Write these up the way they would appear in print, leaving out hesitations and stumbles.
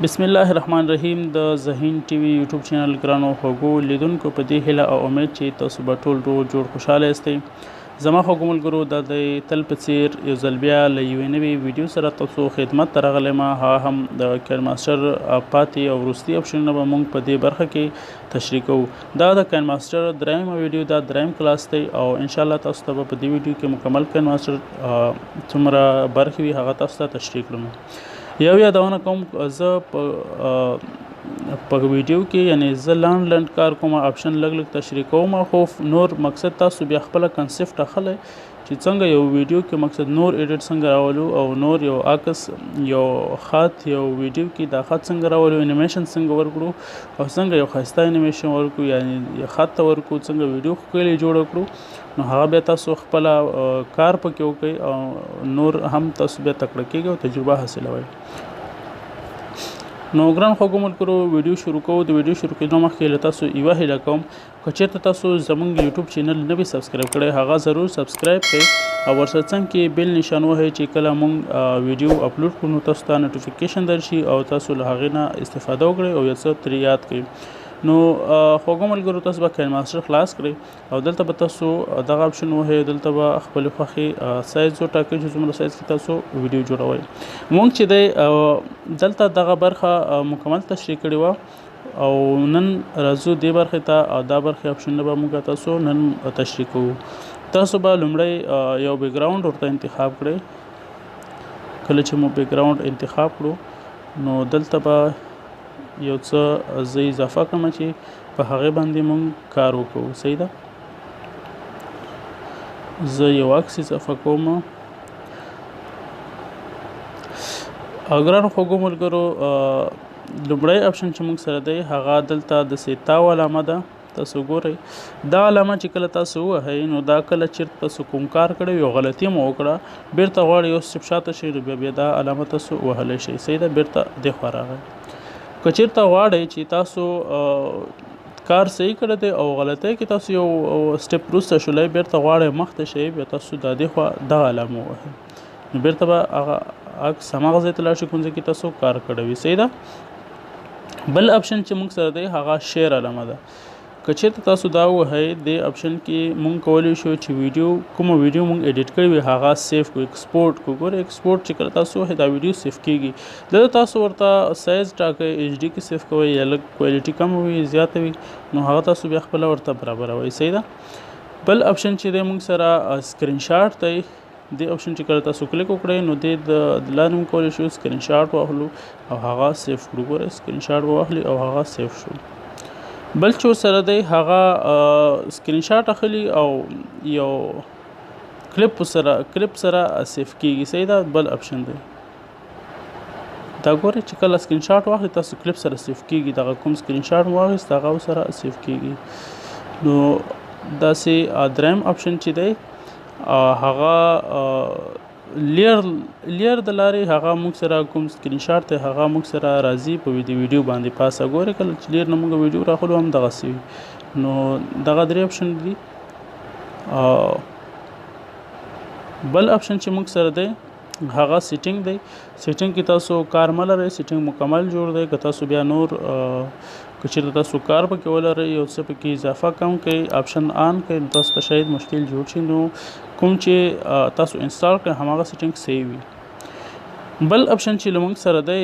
بسم الله الرحمن الرحیم د ذهین ټي وي یوټیوب چینل ګرانو خوږو لیدونکو په دې هیله او امید چې تاسو به ټول روغ جوړ خوشاله یاستئ. زما خوږو ملګرو د تل په څیر یو ځل بیا له یوې نوې ویډیو سره تاسو خدمت ته راغلی یم. هم د کاین ماسټر پاتې او وروستي اپشنونه به موږ په دې برخه کې تشریح کوو. دا د کاین ماسټر درېیمه ویډیو دا درېیم کلاس دی او انشاءالله تاسو ته به په دې ویډیو کې مکمل کاین ماسټر څومره برخې وي هغه تاسو ته تشریح کړم. یو یادونه کوم زه په ویډیو کې یعنی زه لاند کار کوم اپشن لږ تشریح کوم خو نور مقصد تاسو بیا خپل کنسپټ اخلئ چې څنګه یو ویډیو کې مقصد نور ایډیټ څنګه راولو او نور یو عکس یو خط یو ویډیو کې دا خط څنګه راولو انیمیشن څنګه ورکړو او څنګه یو ښایسته انیمیشن ورکړو یعنی خط ورکړو څنګه ویډیو ښکلې جوړ کړو نو هغه بیا تاسو خپل کار پکې وکړئ او نور هم تاسو بیا تکړه کېږئ او تجربه حاصلوئ. نو ګران خوږو ملګرو ویډیو شروع کوو. د ویډیو شروع کېدو مخکې له تاسو یوه هیله کوم که چېرته تاسو زموږ یوټیوب چینل نه وي سبسکرایب کړی هغه ضرور سبسکرایب کړئ او ورسره څنګ کې بیل نشان وهئ چې کله موږ ویډیو اپلوډ کړو نو تاسو ته نوټیفیکیشن درشي او تاسو له هغې نه استفاده وکړئ او یو څه ترې یاد کړئ. نو خوږو ملګرو تاسو به کاین ماسټر خلاص کړئ او دلته به تاسو دغه اپشن وهئ. دلته به خپلې خوښې سایز وټاکئ چې څومره سایز کې تاسو ویډیو جوړوئ. موږ چې دی دلته دغه برخه مکمل تشریح کړې وه او نن راځو دې برخې ته او دا برخې اپشنونه به موږ تاسو نن تشریح کوو. تاسو به لومړی یو بیکګراوند ورته انتخاب کړئ. کله چې مو بیکګراوند انتخاب کړو نو دلته به یو څه زه اضافه کړم چې په هغې باندې مونږ کار وکړو. صحیح ده. زه یو عکس اضافه کوم. ګرانو خوږو ملګرو لومړی اپشن چې موږ سره دی هغه دلته د سیتاو علامه ده. تاسو ګورئ دا علامه چې کله تاسو ووهئ نو دا کله چېرته تاسو کوم کار کړی یو غلطي مو وکړه بیرته غواړئ یو سټپ شاته شئ نو بیا دا علامه تاسو وهلی شئ. صحیح ده. بیرته دې خوا راغی. که چېرته غواړئ چې تاسو کار صحیح کړی دی او غلطۍ کې تاسو یو سټپ وروسته شولی بیرته غواړئ مخته شئ بیا تاسو د دې خوا دغه علامه ووهئ نو بیرته به هغه عکس هماغه ځای ته لاړ شي کوم ځای کې تاسو کار کړی وي. صحیح ده. بل اپشن چې موږ سره دی هغه شیر علامه ده. که چېرته تاسو دا ووهئ دې اپشن کې موږ کولی شو چې کومه ویډیو موږ ایډیټ کړې وي هغه سیف کړو ایکسپورټ کړو. ګوره ایکسپورټ چې کله تاسو ووهئ دا ویډیو سیف کېږي. دلته تاسو ورته سایز ټاکئ ایچ ډي کې سیف کوئ یا لږ کوالټي کمه وي زیاته وي نو هغه تاسو بیا خپله ورته برابروئ. صحیح ده. بل اپشن چې دی موږ سره سکرین شاټ دی. دې اپشن چې کله تاسو کلیک وکړئ نو دې د لاندې موږ کولی شو سکرین شاټ واخلو او هغه سیف کړو. ګوره سکرین شاټ به واخلي او هغه سیف شو. بل چې ورسره دی هغه سکرین شاټ اخلي او یو کلیپ سره سیف کېږي. صحیح ده. بل اپشن دی دا ګورئ چې کله سکرین شاټ واخلي تاسو کلیپ سره سیف کېږي. دغه کوم سکرین شاټ مو واخیست هغه سره سیف کېږي. نو داسې درېیم اپشن چې دی هغه لیر د لارې هغه موږ سره کوم سکرین شاټ دی هغه موږ سره راځي په ویډیو باندې پاسه. ګورئ کله چې لیر نه موږ ویډیو راخلو هم دغسې وي. نو دغه درې اپشن دي. بل اپشن چې موږ سره دی هغه سیټینګ دی. سیټینګ کې تاسو کار مه لرئ. سیټینګ مکمل جوړ دی. که تاسو بیا نور که چېرته تاسو کار پکې ولرئ یو څه پکې اضافه کم کړئ اپشن آن کړئ نو تاسو ته شاید مشکل جوړ شي. نو کوم چې تاسو انسټال کړئ هماغه سیټینګ صحیح وي. بل اپشن چې له موږ سره دی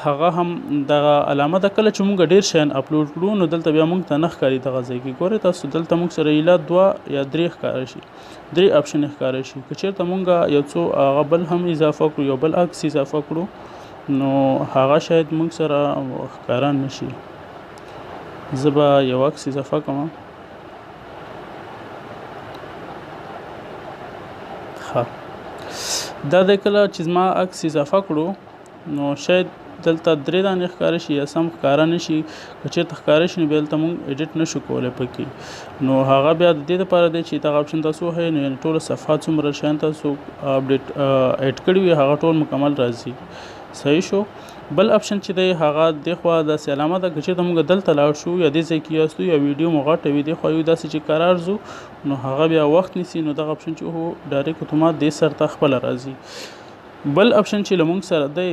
هغه هم دغه علامه ده. کله چې موږ ډېر شیان اپلوډ کړو نو دلته بیا موږ ته نه ښکاري دغه ځای کې. ګورئ تاسو دلته موږ سره ایله 2 یا 3 ښکاره شي. 3 اپشن ښکاره شي. که چېرته موږ یو څو هغه بل هم اضافه کړو یو بل عکس اضافه کړو نو هغه شاید موږ سره ښکاره نه شي. زه به یو عکس اضافه کړم. دا د کله چې زما عکس اضافه کړو نو شاید دلته 3 دانې ښکاره شي یا سم ښکاره نه شي. که چېرته ښکاره شي نو بیا دلته موږ ایډیټ نه شو کولی پکې. نو هغه بیا د دې دپاره دی چې دغه اپشن تاسو ووهئ نو یعنې ټوله صفحه څومره شیان تاسو ایډ کړي وي هغه ټول مکمل راځي. صحیح شو. بل اپشن چې دی هغه دې خوا داسې علامه ده. که چېرته موږ دلته لاړ شو یا دې ځای کې یاستو یا ویډیو مو غټه وي دې خوا یو داسې چې قرار ځو نو هغه بیا وخت نیسي نو دغه اپشن چې ډایرکټ اتومات دې سر ته خپله راځي. بل اپشن چې له موږ سره دی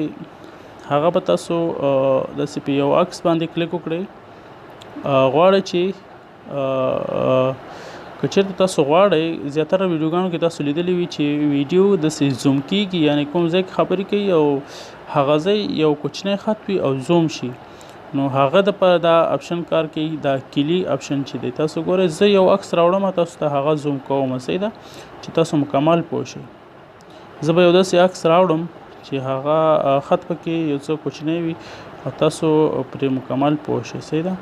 هغه به تاسو داسې په یو عکس باندې کلیک وکړئ. غواړئ چې که چېرته تاسو غواړئ زیاتره ویډیوګانو کې تاسو لیدلی وي چې ویډیو داسې زوم کېږي، یعنې کوم ځای کې خبرې کوي او هغه ځای یو کوچنی خط وي او زوم شي، نو هغه دپاره دا اپشن کار کوي، دا کلي اپشن چې دی. تاسو ګورئ زه یو عکس راوړم تاسو ته هغه زوم کوم، صحیح ده، چې تاسو مکمل پوه شئ. زه به یو داسې عکس راوړم چې هغه خط پکې یو څه کوچنی وي او تاسو پرې مکمل پوه شئ، صحیح ده.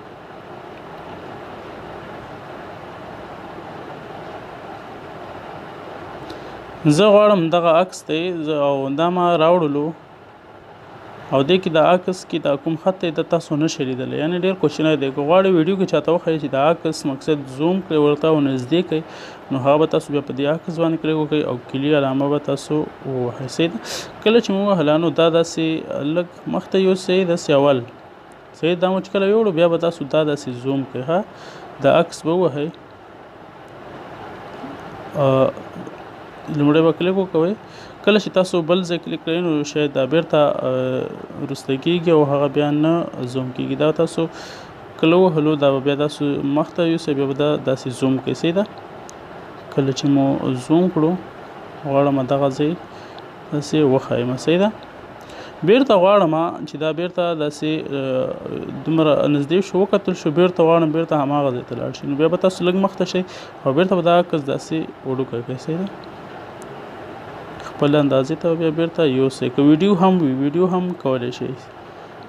زه غواړم دغه عکس دی او دا ما راوړلو او دې کې د عکس کې دا کوم خط دی د تاسو نشئ لیدلی، یعنې ډېر کوچنی دی. که غواړئ ویډیو کې چاته وښایئ چې د عکس مقصد زوم کړئ ورته او نږدې کړئ، نو هغه به تاسو بیا په دې عکس باندې کلیک وکړئ او کلي علامه به تاسو ووهئ، صحیح ده. کله چې مو ووهله نو دا داسې لږ مخته یوسئ، داسې اول صحیح. دا مو چې کله یوړو بیا به تاسو دا داسې زوم کړئ، ها د عکس به ووهئ، لومړی به کلیک وکوئ. کله چې تاسو بل ځای کلیک کړئ نو شاید دا بیرته وروسته کېږي او هغه بیا نه زوم کېږي. دا تاسو کله ووهلو دا به بیا تاسو مخته یوسئ، بیا به دا داسې زوم کړئ، صحیح ده. کله چې مو زوم کړو غواړم دغه ځای داسې وښایم، صحیح ده. بیرته غواړم چې دا بیرته داسې دومره نږدې شو وکتل شو، بیرته غواړم بیرته هماغه ځای ته لاړ شي، نو بیا به تاسو لږ مخته شئ او بیرته به دا عکس داسې وډوکی کړئ، صحیح ده. خپل اندازې ته بیا بیرته یوسئ. که ویډیو هم وي ویډیو هم کولی شئ،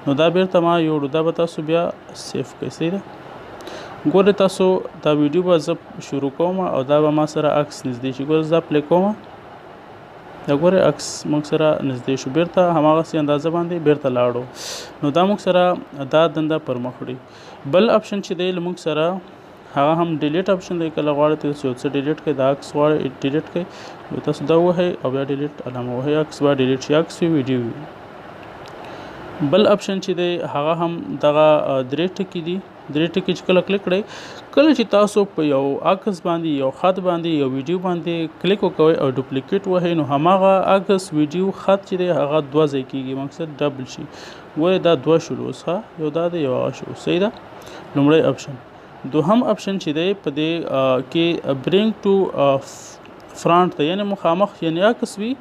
نو دا بیرته ما یوړو، دا به تاسو بیا سیف کړئ، صحیح ده. ګورئ تاسو دا ویډیو به زه شروع کوم او دا به ما سره عکس نږدې شي. ګورئ زه پلی کوم، دا ګورئ عکس موږ سره نږدې شو، بیرته هماغسې اندازه باندې بیرته لاړو، نو دا موږ سره دا دنده پر مخ وړي. بل اپشن چې دی له موږ سره هغه هم ډیلیټ اپشن دی. کله غواړئ تاسو یو څه ډیلیټ کړئ، دا عکس غواړئ ډیلیټ کړئ، نو تاسو دا ووهئ او بیا ډیلیټ علامه ووهئ، عکس به ډیلیټ شي، عکس وي ویډیو وي. بل اپشن چې دی هغه هم دغه درې ټکي دي. درې ټکي چې کله کلیک کړئ، کله چې تاسو په یو عکس باندې یو خط باندې یو ویډیو باندې کلیک وکوئ او ډوپلیکیټ ووهئ، نو هماغه عکس ویډیو خط چې دی هغه دوه ځای کېږي، مقصد ډبل شي. ګورئ دا دوه شولو، اوس ښه یو دا دی یو هغه شو، صحیح ده. لومړی اپشن. دوهم اپشن چې دی په دې کې برینګ ټو فرانټ دی، یعنې مخامخ، یعنې عکس وي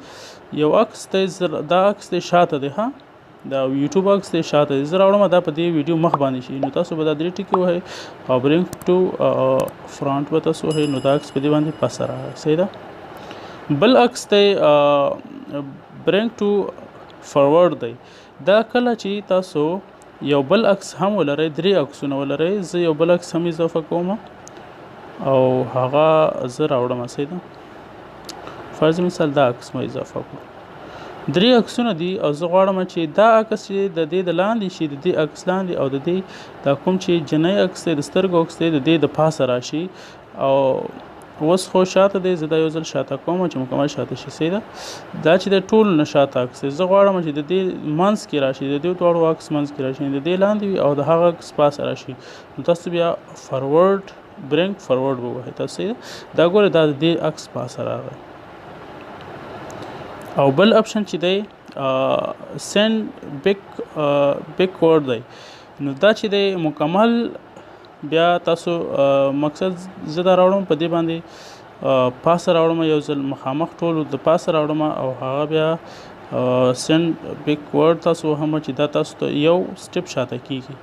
یو عکس دی، دا عکس دی شاته دی، ها دا یوټیوب عکس دی شاته دی، زه راوړم دا په دې ویډیو مخ باندې شي، نو تاسو به دا درې ټکي ووهئ او برینګ ټو فرانټ به تاسو ووهئ، نو دا عکس په دې باندې پسه راغی، صحیح ده. بل عکس دی برینګ ټو فارورډ دی. دا کله چې تاسو یو بل عکس هم ولرئ، درې عکسونه ولرئ، زه یو بل عکس هم اضافه کوم او هغه زه راوړم، صحیح ده. فرض مثال دا عکس مو اضافه کړو، درې عکسونه دي او زه غواړم چې دا عکس چې د دې د لاندې شي، د دې عکس لاندې، او د دې دا کوم چې جنۍ عکس دی د سترګو عکس دی د دې د پاسه راشي. او اوس خو شاته دی، زه دا یو ځل شاته کوم چې مکمل شاته شي، صحیح ده. دا چې د ټول نه شاته عکس دی، زه غواړم چې د دې منځ کې راشي، د دې دواړو عکس منځ کې راشي، د دې لاندې وي او د هغه عکس پاسه راشي، نو تاسو بیا فارورډ برینګ فارورډ به ووهئ، تاسو صحیح ده. دا ګورئ دا د دې عکس پاسه راغی. او بل اپشن چې دی سینډ بیکورډ دی، نو دا چې دی مکمل بیا تاسو مقصد زه دا راوړم په دې باندې پاسه راوړم، یو ځل مخامخ ټول د پاسه راوړم او هغه بیا سینډ بیکورډ تاسو هم چې دا تاسو ته یو سټپ شاته کېږي،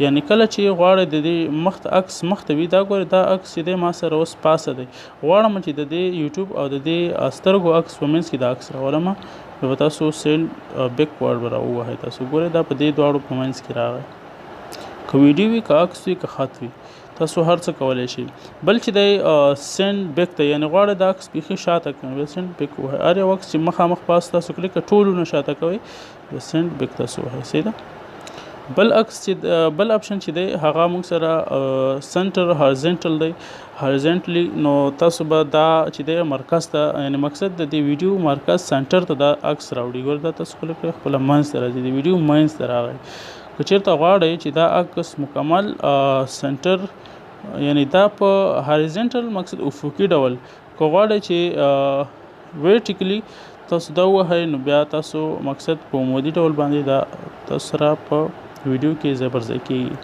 یعنی کله چې غواړئ د دې مخته عکس مخته وي، دا ګورئ دا عکس چې دی ما سره اوس پاسه دی، غواړم چې د دې یوټیوب او د دې سترګو عکس په منځ کې دا عکس راولم، نو به تاسو سینډ بیکورډ به راووهئ. تاسو ګورئ دا په دې دواړو په منځ کې راغی، که ویډیو وي که عکس وي که خط وي، تاسو هر څه کولی شئ. بل چې دی سینډ بیک دی، یعنې غواړئ دا عکس بیخي شاته کړئ، بیا سینډ بیک ووهئ. هر یو عکس چې مخامخ پاس تاسو کلیک ټولونه شاته کوئ، بیا سینډ بیک تاسو ووهئ، صحیح ده. بل عکس چې بل اپشن چې دی هغه موږ سره سنټر هارزنټل دی، هارزنټلی، نو تاسو به دا چې دی مرکز ته، یعنې مقصد د دې ویډیو مرکز سنټر ته دا عکس راوړي. ګور دا تاسو کلیک کړئ خپله منځ ته راځي، د ویډیو منځ ته راغی. که چېرته غواړئ چې دا عکس مکمل سنټر، یعنی دا په هاریزنټل مقصد افقي ډول، که غواړئ چې ورټیکلی تاسو دا ووهئ نو بیا تاسو مقصد په عمودي ډول باندې دا تاسو سره په ویډیو کې ځای پر ځای کېږي.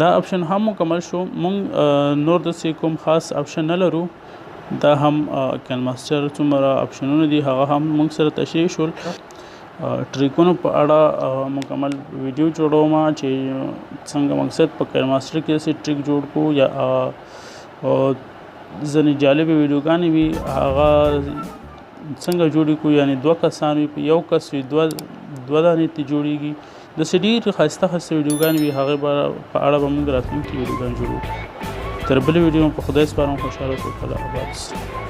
دا اپشن هم مکمل شو. مونږ نور داسې کوم خاص اپشن نه لرو. دا هم کین ماسټر څومره اپشنونه دي هغه هم مونږ سره تشریح شول. ټریکونو په اړه مکمل ویډیو جوړوم چې څنګه مقصد په کین ماسټر کې داسې ټریک جوړ کړو یا ځینې جالبې ویډیوګانې وي هغه څنګه جوړې کړو، یعنې 2 کسان وي په یو کس وي 2 دانې ترې جوړېږي. داسې ډېرې ښایسته ویډیوګانې وي هغې په اړه به موږ راتلونکي ویډیوګانې جوړو. تر بلې ویډیو په خدای سپارم. خوشحاله اوسئ. الله آباد.